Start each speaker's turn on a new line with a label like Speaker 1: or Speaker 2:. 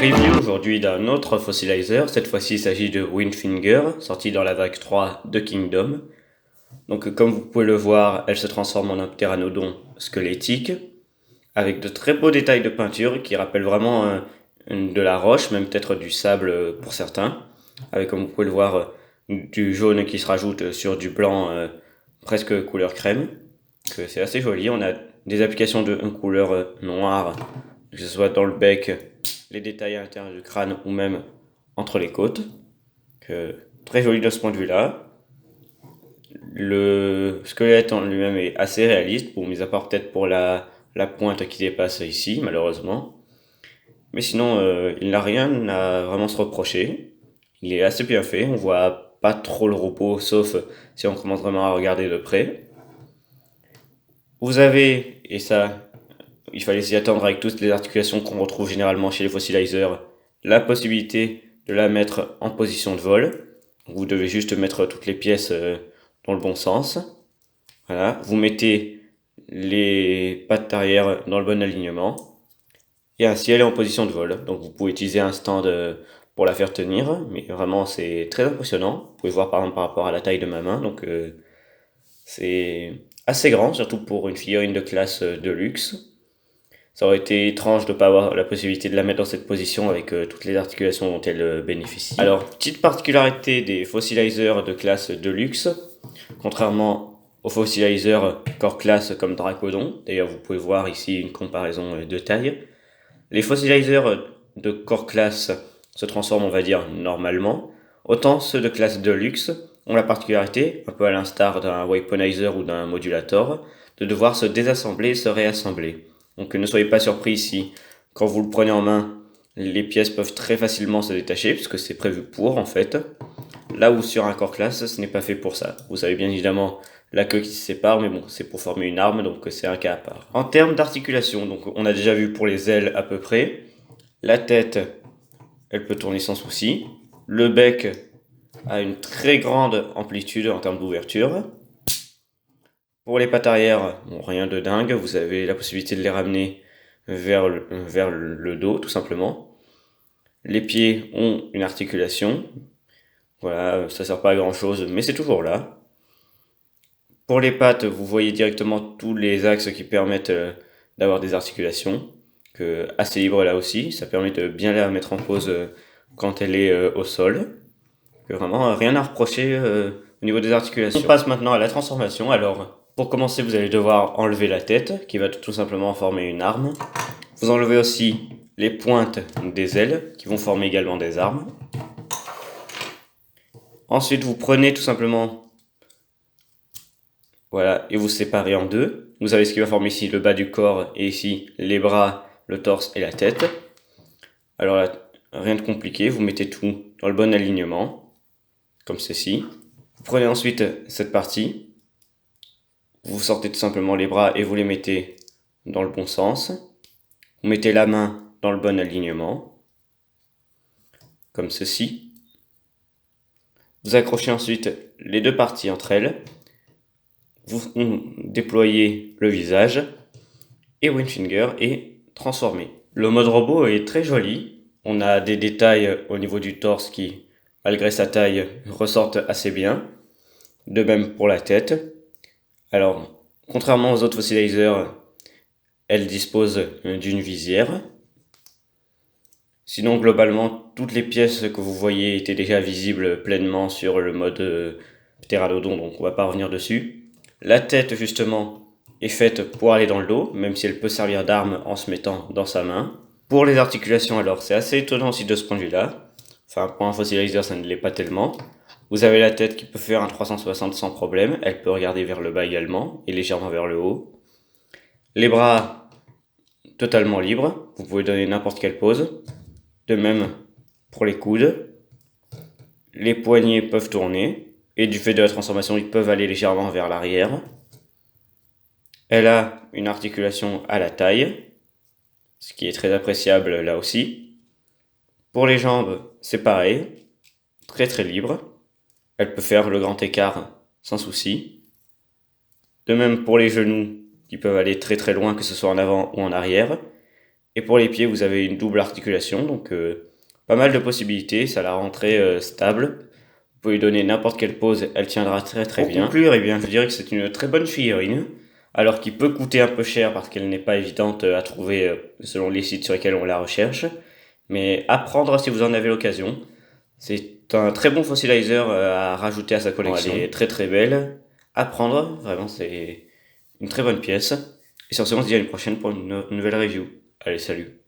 Speaker 1: Review aujourd'hui d'un autre fossilizer. Cette fois-ci, il s'agit de Windfinger, sorti dans la vague 3 de Kingdom. Donc, comme vous pouvez le voir, elle se transforme en un ptéranodon squelettique, avec de très beaux détails de peinture qui rappellent vraiment de la roche, même peut-être du sable pour certains, avec, comme vous pouvez le voir, du jaune qui se rajoute sur du blanc presque couleur crème. C'est assez joli. On a des applications de couleur noire, que ce soit dans le bec, les détails à l'intérieur du crâne ou même entre les côtes. Très joli de ce point de vue-là. Le squelette en lui-même est assez réaliste, mis à part peut-être pour la pointe qui dépasse ici, malheureusement. Mais sinon, il n'a rien à vraiment se reprocher. Il est assez bien fait, on voit pas trop le robot, sauf si on commence vraiment à regarder de près. Vous avez, et ça, il fallait s'y attendre avec toutes les articulations qu'on retrouve généralement chez les fossilisers, la possibilité de la mettre en position de vol. Vous devez juste mettre toutes les pièces dans le bon sens. Voilà, vous mettez les pattes arrière dans le bon alignement. Et ainsi elle est en position de vol. Donc vous pouvez utiliser un stand pour la faire tenir, mais vraiment c'est très impressionnant. Vous pouvez voir par exemple par rapport à la taille de ma main, donc c'est assez grand, surtout pour une figurine de classe de luxe. Ça aurait été étrange de ne pas avoir la possibilité de la mettre dans cette position avec toutes les articulations dont elle bénéficie. Alors, petite particularité des fossilisers de classe de luxe, contrairement aux fossilisers core class comme Dracodon, d'ailleurs vous pouvez voir ici une comparaison de taille, les fossilisers de core class se transforment, on va dire, normalement, autant ceux de classe de luxe ont la particularité, un peu à l'instar d'un weaponizer ou d'un modulator, de devoir se désassembler et se réassembler. Donc ne soyez pas surpris si, quand vous le prenez en main, les pièces peuvent très facilement se détacher, puisque c'est prévu pour en fait. Là où sur un core class, ce n'est pas fait pour ça. Vous avez bien évidemment la queue qui se sépare, mais bon, c'est pour former une arme, donc c'est un cas à part. En termes d'articulation, donc on a déjà vu pour les ailes à peu près. La tête, elle peut tourner sans souci. Le bec a une très grande amplitude en termes d'ouverture. Pour les pattes arrière, bon, rien de dingue, vous avez la possibilité de les ramener vers le dos, tout simplement. Les pieds ont une articulation. Voilà, ça sert pas à grand chose, mais c'est toujours là. Pour les pattes, vous voyez directement tous les axes qui permettent d'avoir des articulations. Assez libre là aussi, ça permet de bien la mettre en pose quand elle est au sol. Vraiment, rien à reprocher au niveau des articulations. On passe maintenant à la transformation. Alors, pour commencer, vous allez devoir enlever la tête, qui va tout simplement former une arme. Vous enlevez aussi les pointes des ailes, qui vont former également des armes. Ensuite, vous prenez tout simplement, voilà, et vous séparez en deux. Vous avez ce qui va former ici le bas du corps, et ici les bras, le torse et la tête. Alors là, rien de compliqué, vous mettez tout dans le bon alignement, comme ceci. Vous prenez ensuite cette partie, vous sortez tout simplement les bras et vous les mettez dans le bon sens. Vous mettez la main dans le bon alignement, comme ceci. Vous accrochez ensuite les deux parties entre elles. Vous déployez le visage et Windfinger est transformé. Le mode robot est très joli. On a des détails au niveau du torse qui, malgré sa taille, ressortent assez bien. De même pour la tête. Alors, contrairement aux autres fossilisers, elle dispose d'une visière. Sinon, globalement, toutes les pièces que vous voyez étaient déjà visibles pleinement sur le mode ptéranodon, donc on va pas revenir dessus. La tête, justement, est faite pour aller dans le dos, même si elle peut servir d'arme en se mettant dans sa main. Pour les articulations, alors, c'est assez étonnant aussi de ce point de vue-là. Enfin, pour un fossilizer, ça ne l'est pas tellement. Vous avez la tête qui peut faire un 360 sans problème. Elle peut regarder vers le bas également, et légèrement vers le haut. Les bras, totalement libres. Vous pouvez donner n'importe quelle pose. De même pour les coudes. Les poignets peuvent tourner. Et du fait de la transformation, ils peuvent aller légèrement vers l'arrière. Elle a une articulation à la taille, ce qui est très appréciable là aussi. Pour les jambes, c'est pareil, très très libre. Elle peut faire le grand écart sans souci. De même pour les genoux, qui peuvent aller très très loin, que ce soit en avant ou en arrière. Et pour les pieds, vous avez une double articulation, donc pas mal de possibilités, ça la rend très stable. Vous pouvez lui donner n'importe quelle pose, elle tiendra très très bien. Pour conclure, eh bien, je dirais que c'est une très bonne figurine, alors qu'il peut coûter un peu cher parce qu'elle n'est pas évidente à trouver selon les sites sur lesquels on la recherche. Mais à prendre si vous en avez l'occasion. C'est un très bon fossilizer à rajouter à sa collection. Elle est très très belle. À prendre, vraiment, c'est une très bonne pièce. Et sur ce, on se dit à une prochaine pour une nouvelle review. Allez, salut.